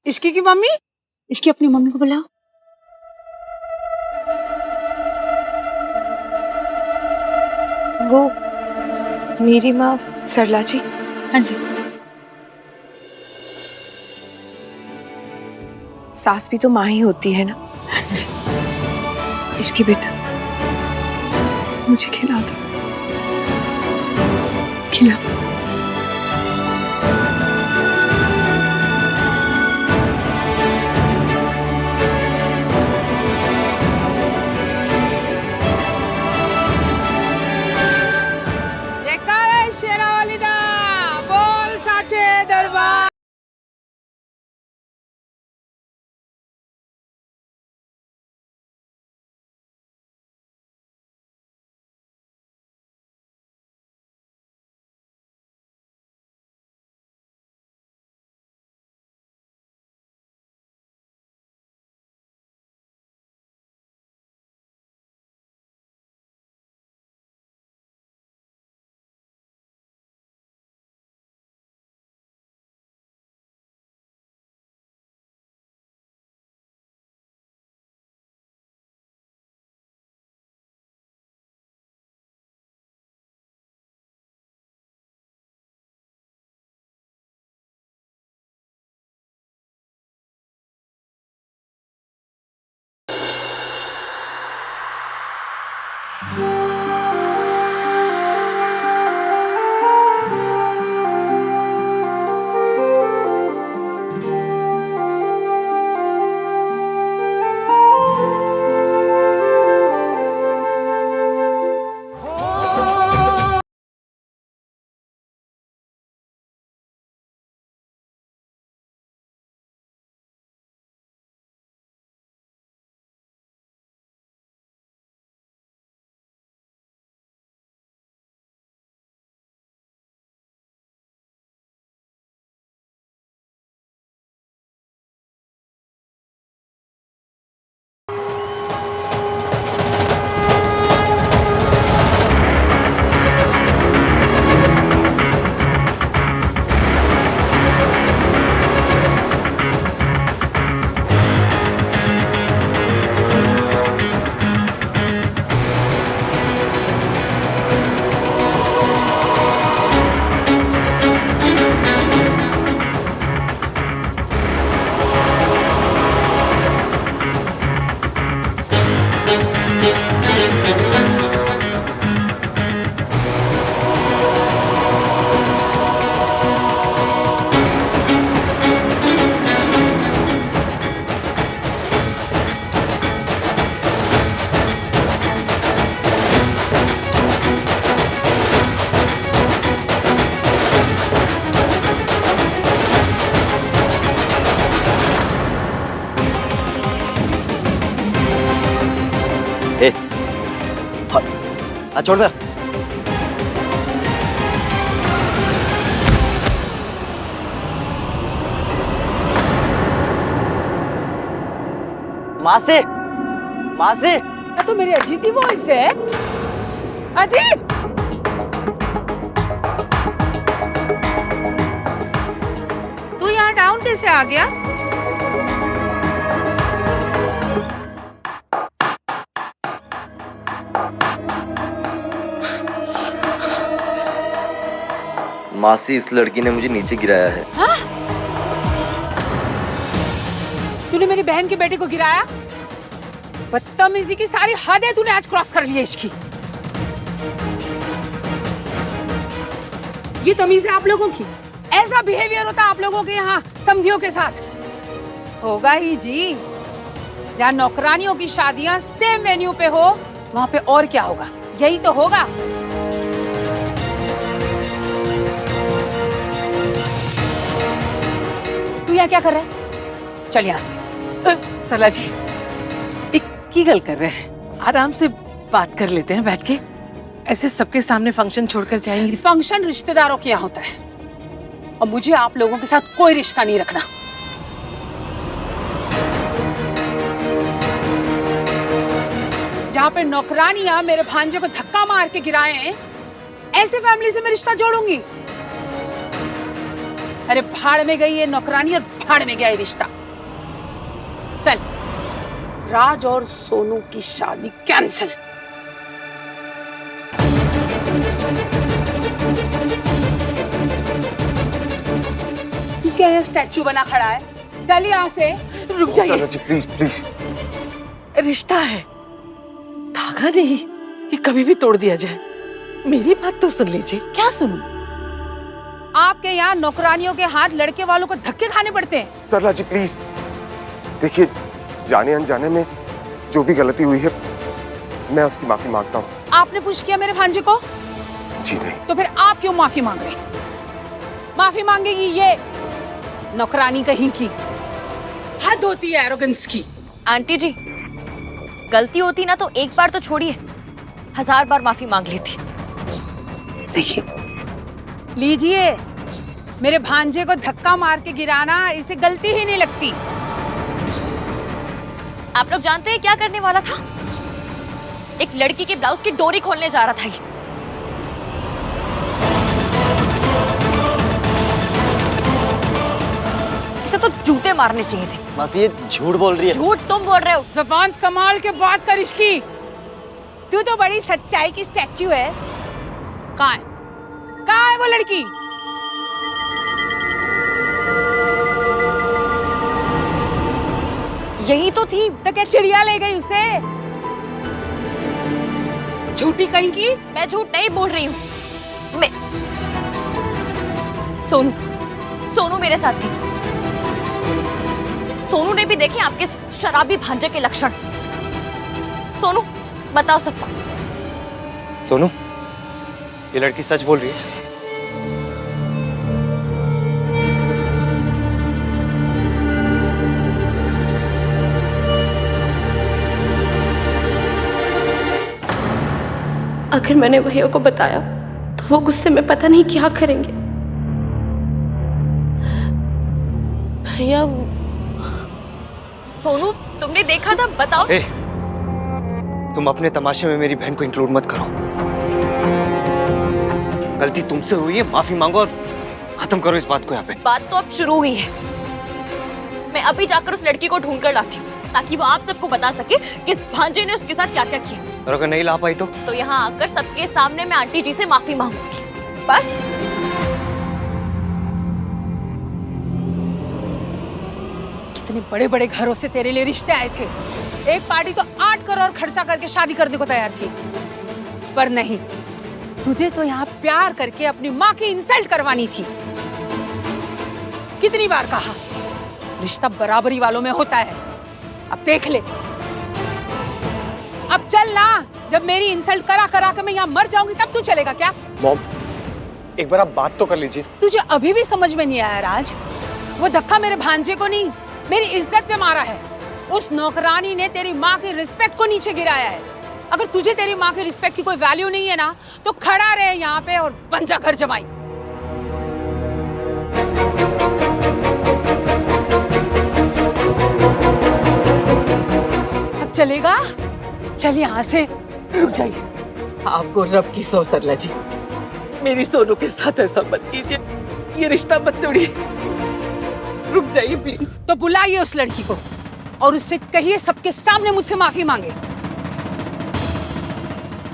इश्की की मम्मी, इश्की अपनी मम्मी को बुलाओ। वो मेरी माँ सरला जी। हाँ जी। सास भी तो माँ ही होती है ना। इश्की बेटा, मुझे खिला दो, खिला। जयकारा शेरा वाली दा, बोल साचे दरबार। ए, छोड़ दे। मासी, मासी, तो मेरी अजीत ही वॉइस है। अजीत, तू यहाँ डाउन कैसे आ गया? मासी, इस लड़की ने मुझे नीचे गिराया है। हाँ? तूने मेरी बहन के बेटे को गिराया? बदतमीजी की सारी हदें तूने आज क्रॉस कर ली है इसकी। ये तमीज है आप लोगों की? ऐसा बिहेवियर होता आप लोगों के यहाँ समधियों के साथ? होगा ही जी। जहाँ नौकरानियों की शादियां सेम वेन्यू पे हो, वहाँ पे और क्या होगा? यही तो होगा। तू यहाँ क्या कर रहा है? चल यहाँ से। सरला जी, की गल कर रहे हैं? आराम से बात कर लेते हैं बैठ के। ऐसे सबके सामने फंक्शन छोड़कर जाएंगी? फंक्शन रिश्तेदारों के यहाँ होता है और मुझे आप लोगों के साथ कोई रिश्ता नहीं रखना। जहाँ पे नौकरानियां मेरे भांजे को धक्का मार के गिराए हैं, ऐसे फैमिली से मैं रिश्ता जोड़ूंगी? अरे भाड़ में गई ये नौकरानी और भाड़ में गया ये रिश्ता। चल, राज और सोनू की शादी कैंसिल। क्या ये स्टैचू बना खड़ा है? चल यहाँ से। रुक जाइए, सरला जी प्लीज प्लीज। रिश्ता है, धागा नहीं कि कभी भी तोड़ दिया जाए। मेरी बात तो सुन लीजिए। क्या सुनूं? आपके यहाँ नौकरानियों के हाथ लड़के वालों को धक्के खाने पड़ते हैं। सरला जी प्लीज देखिए, जाने अनजाने में जो भी गलती हुई है मैं उसकी माफी मांगता हूँ। आपने पुश किया मेरे भांजे को? जी नहीं। तो फिर आप क्यों माफी मांग रहे? माफी मांगेगी ये नौकरानी कहीं की। हद होती है एरोगेंस की। आंटी जी, गलती होती ना तो एक बार तो छोड़िए, 1000 बार माफी मांग लेती। देखिए, लीजिए, मेरे भांजे को धक्का मार के गिराना इसे गलती ही नहीं लगती। आप लोग जानते हैं क्या करने वाला था? एक लड़की के ब्लाउज की डोरी खोलने जा रहा था ये। इसे तो जूते मारने चाहिए थे। मासी ये झूठ बोल रही है। झूठ तुम बोल रहे हो। जुबान संभाल के बात कर इसकी। तू तो बड़ी सच्चाई की स्टैच्यू है। कहाँ है? कहाँ है वो लड़की? यही तो थी। तो क्या चिड़िया ले गई उसे? झूठी कहीं की। मैं झूठ नहीं बोल रही हूँ। मैं सोनू सोनू मेरे साथ थी। सोनू ने भी देखे आपके शराबी भांजे के लक्षण। सोनू, बताओ सबको। सोनू, ये लड़की सच बोल रही है। अगर मैंने भैया को बताया तो वो गुस्से में पता नहीं क्या करेंगे। भैया, सोनू, तुमने देखा था? बताओ। ए, तुम अपने तमाशे में मेरी बहन को इंक्लूड मत करो। गलती तुमसे हुई है, माफी मांगो और खत्म करो इस बात को यहाँ पे। बात तो अब शुरू हुई है। मैं अभी जाकर उस लड़की को ढूंढ कर लाती हूँ ताकि वो आप सबको बता सके कि इस भांजे ने उसके साथ क्या क्या किया। और अगर नहीं ला पाई तो यहाँ आकर सबके सामने मैं आंटी जी से माफी मांगूंगी। बस। कितने बड़े बड़े घरों से तेरे लिए रिश्ते आए थे। एक पार्टी तो 8 करोड़ खर्चा करके शादी करने को तैयार थी, पर नहीं, तुझे तो यहाँ प्यार करके अपनी माँ की इंसल्ट करवानी थी। कितनी बार कहा, रिश्ता बराबरी वालों में होता है। अब देख ले। अब चल ना, जब मेरी इंसल्ट करा करा के मैं यहाँ मर जाऊंगी तब तू चलेगा क्या? मॉम, एक बार आप बात तो कर लीजिए। तुझे अभी भी समझ में नहीं आया राज? वो धक्का मेरे भांजे को नहीं, मेरी इज्जत पे मारा है। उस नौकरानी ने तेरी माँ की रिस्पेक्ट को नीचे गिराया है। अगर तुझे तेरी माँ की रिस्पेक्ट की कोई वैल्यू नहीं है ना, तो खड़ा रहे यहाँ पे और बन जा घर जमाई। अब चलेगा? चल यहाँ से। रुक जाइए, आपको रब की सौ सरला जी, मेरी सोनू के साथ ऐसा मत कीजिए। ये रिश्ता मत तोड़िए। रुक जाइए प्लीज। तो बुलाइए उस लड़की को और उससे कहिए सबके सामने मुझसे माफी मांगे।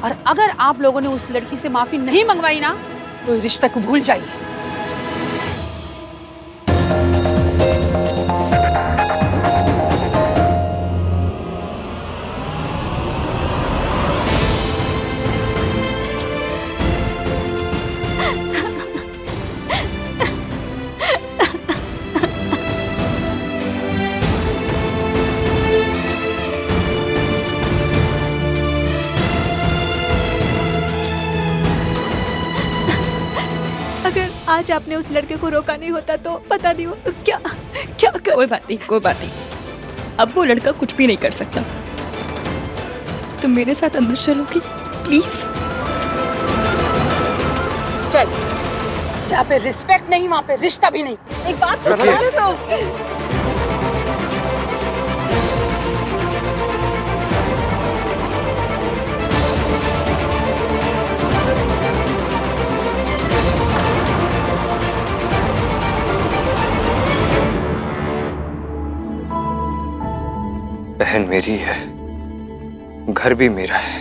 और अगर आप लोगों ने उस लड़की से माफी नहीं मंगवाई ना, तो रिश्ते को भूल जाइए। अगर आज आपने उस लड़के को रोका नहीं होता तो पता नहीं हो तो क्या क्या कर... कोई बात नहीं, कोई बात नहीं। अब वो लड़का कुछ भी नहीं कर सकता। तुम मेरे साथ अंदर चलोगी प्लीज? चल, जहाँ पे रिस्पेक्ट नहीं वहाँ पे रिश्ता भी नहीं। एक बात तो बता रहे तो। बहन मेरी है, घर भी मेरा है,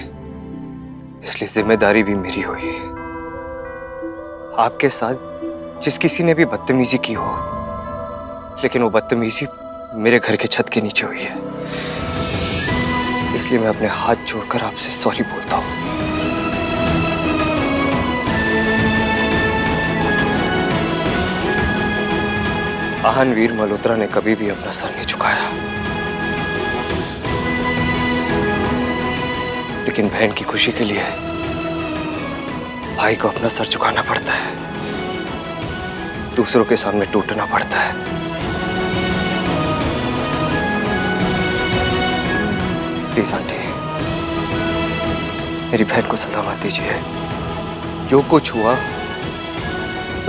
इसलिए जिम्मेदारी भी मेरी हुई है। आपके साथ जिस किसी ने भी बदतमीजी की हो, लेकिन वो बदतमीजी मेरे घर के छत के नीचे हुई है, इसलिए मैं अपने हाथ जोड़कर आपसे सॉरी बोलता हूँ। महानवीर मल्होत्रा ने कभी भी अपना सर नहीं झुकाया, लेकिन बहन की खुशी के लिए भाई को अपना सर झुकाना पड़ता है, दूसरों के सामने टूटना पड़ता है। प्लीज आंटी, मेरी बहन को सजा मत दीजिए। जो कुछ हुआ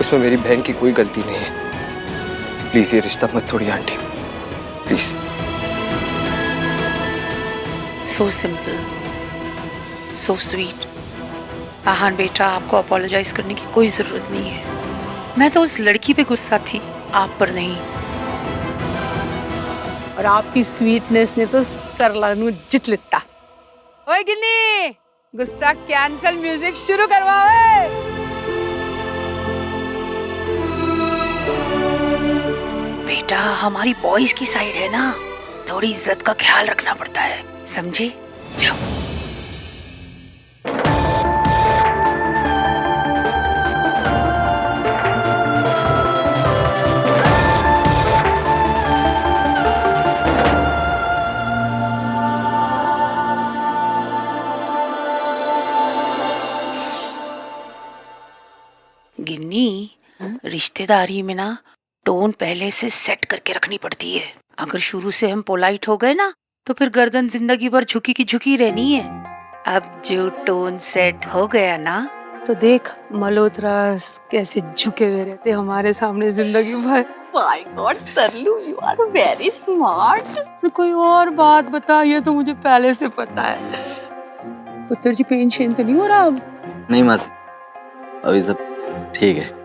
उसमें मेरी बहन की कोई गलती नहीं है। प्लीज ये रिश्ता मत तोड़िए aunty, please. So simple, so sweet. Ahaan बेटा, आपको अपोलोजाइज करने की कोई जरूरत नहीं है। मैं तो उस लड़की पे गुस्सा थी, आप पर नहीं। और आपकी स्वीटनेस ने तो सरला नु जित लिता। ओए गिन्नी, गुस्सा कैंसल, म्यूजिक शुरू करवाओ। बेटा, हमारी बॉयज की साइड है ना, थोड़ी इज्जत का ख्याल रखना पड़ता है, समझे? जाओ। गिन्नी, रिश्तेदारी में ना टोन पहले से सेट करके रखनी पड़ती है। अगर शुरू से हम पोलाइट हो गए ना, तो फिर गर्दन जिंदगी भर झुकी की झुकी रहनी है। अब जो टोन सेट हो गया ना, तो देख मल्होत्रा कैसे झुके हुए रहते हमारे सामने जिंदगी भर। My god Saralu, you are very smart. कोई और बात बता, ये तो मुझे पहले से पता है। पुत्र जी, पेन शेन तो नहीं हो रहा अब? नहीं मासी, अभी सब ठीक है।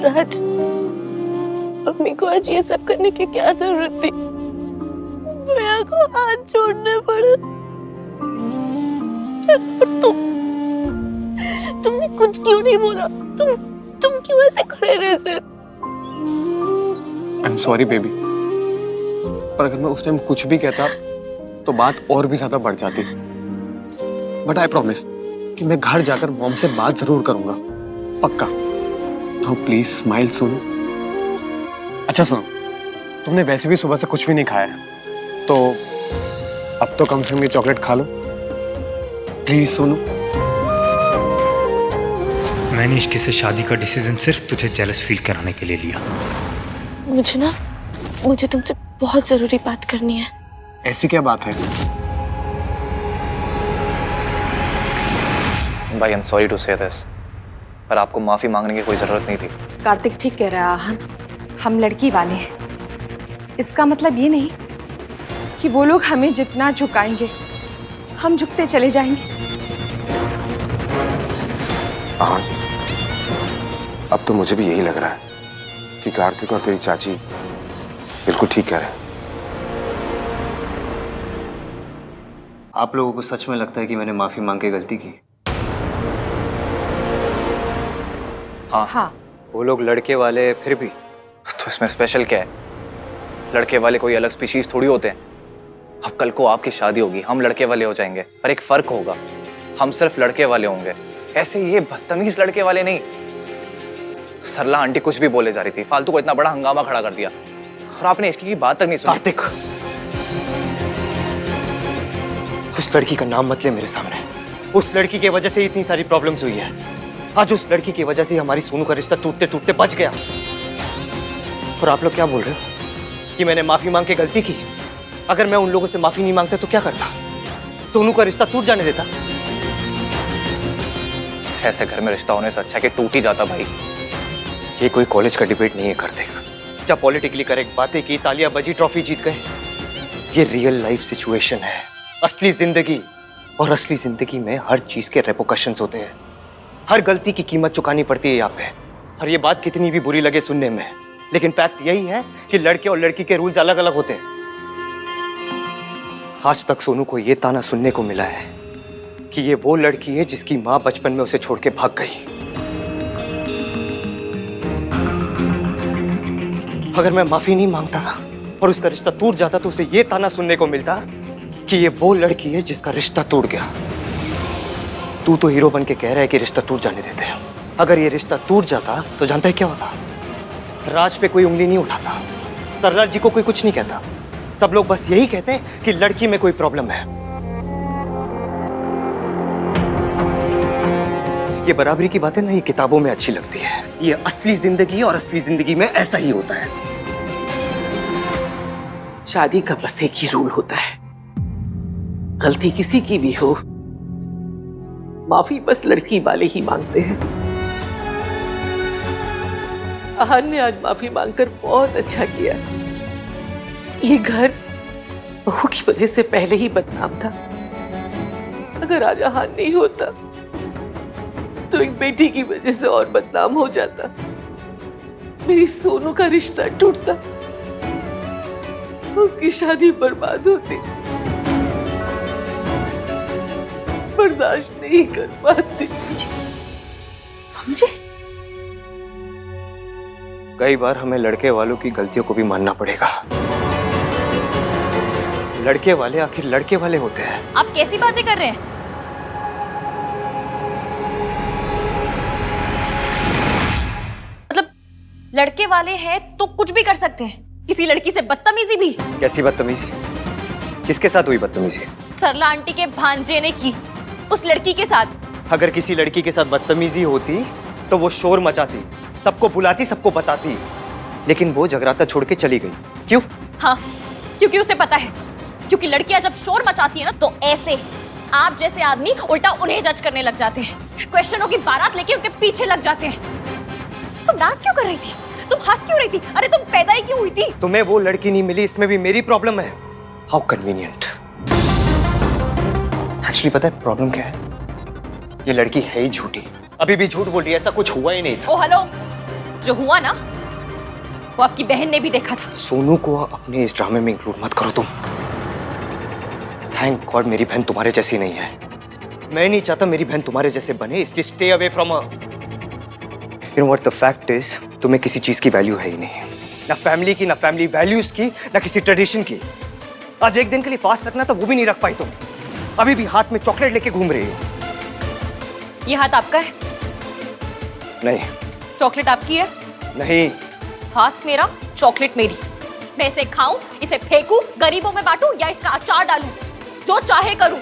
राज, मम्मी को आज ये सब करने की क्या जरूरत थी? भैया को हाथ जोड़ने पड़े। तुमने कुछ क्यों नहीं बोला? तुम क्यों ऐसे खड़े रहे सिर? आई एम सॉरी बेबी, पर अगर मैं उस टाइम कुछ भी कहता तो बात और भी ज्यादा बढ़ जाती। बट आई प्रॉमिस कि मैं घर जाकर मॉम से बात जरूर करूंगा, पक्का। तो प्लीज स्माइल सुनो। अच्छा सुनो, तुमने वैसे भी सुबह से कुछ भी नहीं खाया है, तो अब तो कम से कम ये चॉकलेट खा लो, प्लीज सुनो। मैंने इश्क से शादी का डिसीजन सिर्फ तुझे जेलस फील कराने के लिए लिया। मुझे तुमसे बहुत जरूरी बात करनी है। ऐसी क्या बात है? भाई, आई एम सॉरी टू से दिस, पर आपको माफी मांगने की कोई जरूरत नहीं थी। कार्तिक ठीक कह रहा है, हम लड़की वाले हैं। इसका मतलब ये नहीं कि वो लोग हमें जितना झुकाएंगे हम झुकते चले जाएंगे। हाँ, अब तो मुझे भी यही लग रहा है कि कार्तिक और तेरी चाची बिल्कुल ठीक कह रहे हैं। आप लोगों को सच में लगता है कि मैंने माफी मांग के गलती की? हाँ। वो लोग लड़के वाले फिर भी। तो इसमें स्पेशल क्या है? लड़के वाले कोई अलग स्पीशीज थोड़ी होते हैं। अब कल को आपकी शादी होगी, हम लड़के वाले हो जाएंगे, पर एक फर्क होगा, हम सिर्फ लड़के वाले होंगे। ऐसे ये बदतमीज लड़के वाले नहीं। सरला आंटी कुछ भी बोले जा रही थी, फालतू को इतना बड़ा हंगामा खड़ा कर दिया, और आपने इसकी की बात तक नहीं सुनी। कार्तिक, उस लड़की का नाम मत ले मेरे सामने। उस लड़की की वजह से इतनी सारी प्रॉब्लम्स हुई है। आज उस लड़की की वजह से हमारी सोनू का रिश्ता टूटते टूटते बच गया। और आप लोग क्या बोल रहे हो कि मैंने माफी मांग के गलती की? अगर मैं उन लोगों से माफी नहीं मांगता तो क्या करता? सोनू का रिश्ता टूट जाने देता? ऐसे घर में रिश्ता होने से अच्छा कि टूट ही जाता भाई। ये कोई कॉलेज का डिबेट नहीं है कार्तिक। जब पॉलिटिकली करेक्ट बातें की, तालियां बजी, ट्रॉफी जीत गए। ये रियल लाइफ सिचुएशन है, असली जिंदगी। और असली जिंदगी में हर चीज के रेपोकशंस होते हैं। हर गलती की कीमत चुकानी पड़ती है यहाँ पे। और ये बात कितनी भी बुरी लगे सुनने में, लेकिन फैक्ट यही है कि लड़के और लड़की के रूल्स अलग अलग होते हैं। आज तक सोनू को ये ताना सुनने को मिला है कि ये वो लड़की है जिसकी माँ बचपन में उसे छोड़ के भाग गई। अगर मैं माफी नहीं मांगता और उसका रिश्ता टूट जाता तो उसे ये ताना सुनने को मिलता कि ये वो लड़की है जिसका रिश्ता टूट गया। तू तो हीरो बन के कह रहा है कि रिश्ता टूट जाने देते हैं। अगर ये रिश्ता टूट जाता तो जानता है क्या होता? राज पे कोई उंगली नहीं उठाता, सरला जी को कोई कुछ नहीं कहता। सब लोग बस यही कहते हैं कि लड़की में कोई प्रॉब्लम है। ये बराबरी की बातें ना ये किताबों में अच्छी लगती है, ये असली जिंदगी और असली जिंदगी में ऐसा ही होता है। शादी का बस एक ही रूल होता है, गलती किसी की भी हो, माफी बस लड़की वाले ही मांगते हैं। आहान ने आज माफी मांगकर बहुत अच्छा किया। ये घर बहू की वजह से पहले ही बदनाम था। अगर आज आहान नहीं होता तो एक बेटी की वजह से और बदनाम हो जाता। मेरी सोनू का रिश्ता टूटता, उसकी शादी बर्बाद होती। बर्दाश्त नहीं कर पाती। मम्मी जी, कई बार हमें लड़के वालों की गलतियों को भी मानना पड़ेगा। लड़के वाले आखिर लड़के वाले होते हैं। आप कैसी बातें कर रहे हैं? मतलब लड़के वाले हैं तो कुछ भी कर सकते हैं, किसी लड़की से बदतमीजी भी। कैसी बदतमीजी? किसके साथ हुई बदतमीजी? सरला आंटी के भांजे ने की, उस लड़की के साथ। अगर किसी लड़की के साथ बदतमीजी होती तो वो शोर मचाती, सबको बुलाती, सबको बताती, लेकिन वो जगराता छोड़ के चली गई। क्यों? हाँ, क्योंकि उसे पता है, क्योंकि लड़कियां जब शोर मचाती है ना तो ऐसे आप जैसे आदमी उल्टा उन्हें जज करने लग जाते हैं, क्वेश्चनों की बारात लेके उनके पीछे लग जाते हैं। तुम डांस क्यों कर रही थी? तुम हंस क्यों रही थी? अरे तुम पैदा ही क्यों हुई थी? तुम्हें वो लड़की नहीं मिली, इसमें भी मेरी प्रॉब्लम है। How convenient. एक्चुअली पता है प्रॉब्लम क्या है? ये लड़की है ही झूठी, अभी भी झूठ बोल रही है, ऐसा कुछ हुआ ही नहीं था। ओ हेलो, जो हुआ ना वो आपकी बहन ने भी देखा था। सोनू को अपने इस ड्रामे में इंक्लूड मत करो तुम। थैंक गॉड मेरी बहन तुम्हारे जैसी नहीं है। मैं नहीं चाहता मेरी बहन तुम्हारे जैसे बने, इसलिए stay away from her. You know what the fact is, तुम्हें किसी चीज की वैल्यू है ही नहीं, ना फैमिली की, ना फैमिली वैल्यूज की, ना किसी ट्रेडिशन की। आज एक दिन के लिए फास्ट रखना था, वो भी नहीं रख पाई तुम। अभी भी हाथ में चॉकलेट लेके घूम रही हो। ये हाथ आपका है? नहीं। चॉकलेट आपकी है? नहीं। हाथ मेरा, चॉकलेट मेरी। मैं इसे खाऊं, इसे फेंकूं, गरीबों में बांटूं या इसका अचार डालूं, जो चाहे करूं।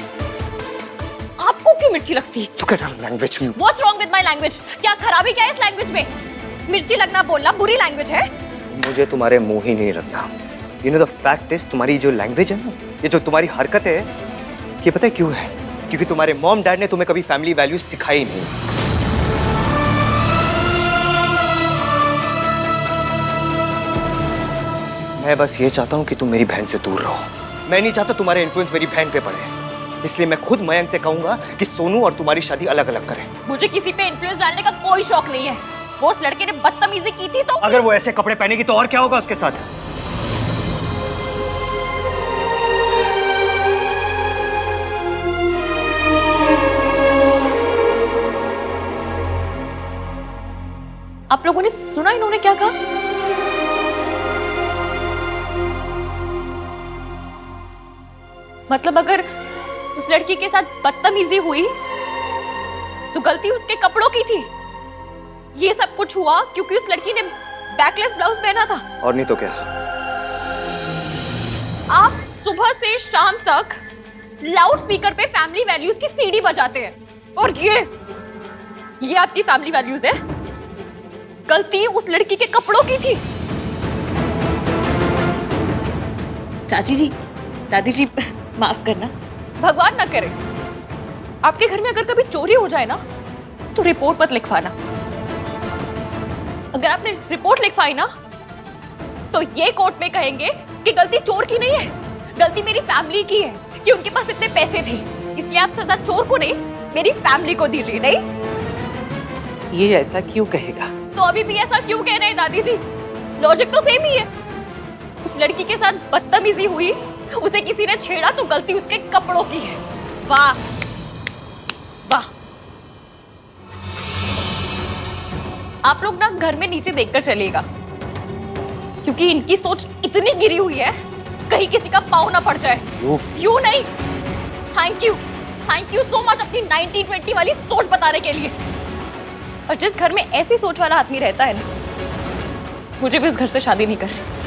आपको क्यों मिर्ची लगती? Look at our language. What's wrong with my language? क्या खराबी क्या है इस लैंग्वेज में? मिर्ची लगना बोलना बुरी लैंग्वेज है? मुझे तुम्हारे मुंह ही नहीं लगना। You know the fact is, तुम्हारी जो लैंग्वेज है ना, ये जो तुम्हारी हरकत है, ये पता है क्यों है? क्योंकि तुम्हारे मॉम डैड ने तुम्हें कभी फैमिली वैल्यूज सिखाई नहीं। मैं बस ये चाहता हूँ कि तुम मेरी बहन से दूर रहो। मैं नहीं चाहता तुम्हारे इन्फ्लुएंस मेरी बहन पे पड़े, इसलिए मैं खुद मयंक से कहूंगा कि सोनू और तुम्हारी शादी अलग अलग करें। मुझे किसी पे इन्फ्लुएंस डालने का कोई शौक नहीं है। वो उस लड़के ने बदतमीजी की थी तो अगर वो ऐसे कपड़े पहनेगी तो और क्या होगा उसके साथ? आप लोगों ने सुना इन्होंने क्या कहा? मतलब अगर उस लड़की के साथ बदतमीजी हुई तो गलती उसके कपड़ों की थी। ये सब कुछ हुआ क्योंकि उस लड़की ने बैकलेस ब्लाउज पहना था। और नहीं तो क्या? आप सुबह से शाम तक लाउड स्पीकर पे फैमिली वैल्यूज की सीडी बजाते हैं और ये आपकी फैमिली वैल्यूज है। गलती उस लड़की के कपड़ों की थी। चाची जी, दादी जी, माफ करना, भगवान ना करे आपके घर में अगर कभी चोरी हो जाए ना तो रिपोर्ट मत लिखवाना। अगर आपने रिपोर्ट लिखवाई ना तो ये कोर्ट में कहेंगे कि गलती चोर की नहीं है, गलती मेरी फैमिली की है कि उनके पास इतने पैसे थे। इसलिए आप सजा चोर को नहीं, मेरी फैमिली को दीजिए। नहीं, ये ऐसा क्यों कहेगा? तो अभी भी ऐसा क्यों कह रहे हैं दादी जी? लॉजिक तो सेम ही है। उस लड़की के साथ बदतमीजी हुई, उसे किसी ने छेड़ा तो गलती उसके कपड़ों की है। वाह वाह। आप लोग ना घर में नीचे देखकर चलिएगा, क्योंकि इनकी सोच इतनी गिरी हुई है कहीं किसी का पाँव ना पड़ जाए। यू नहीं। थैंक यू सो मच अपनी 1920 वाली सोच बताने के लिए। और जिस घर में ऐसी सोच वाला आदमी रहता है ना, मुझे भी उस घर से शादी नहीं करनी।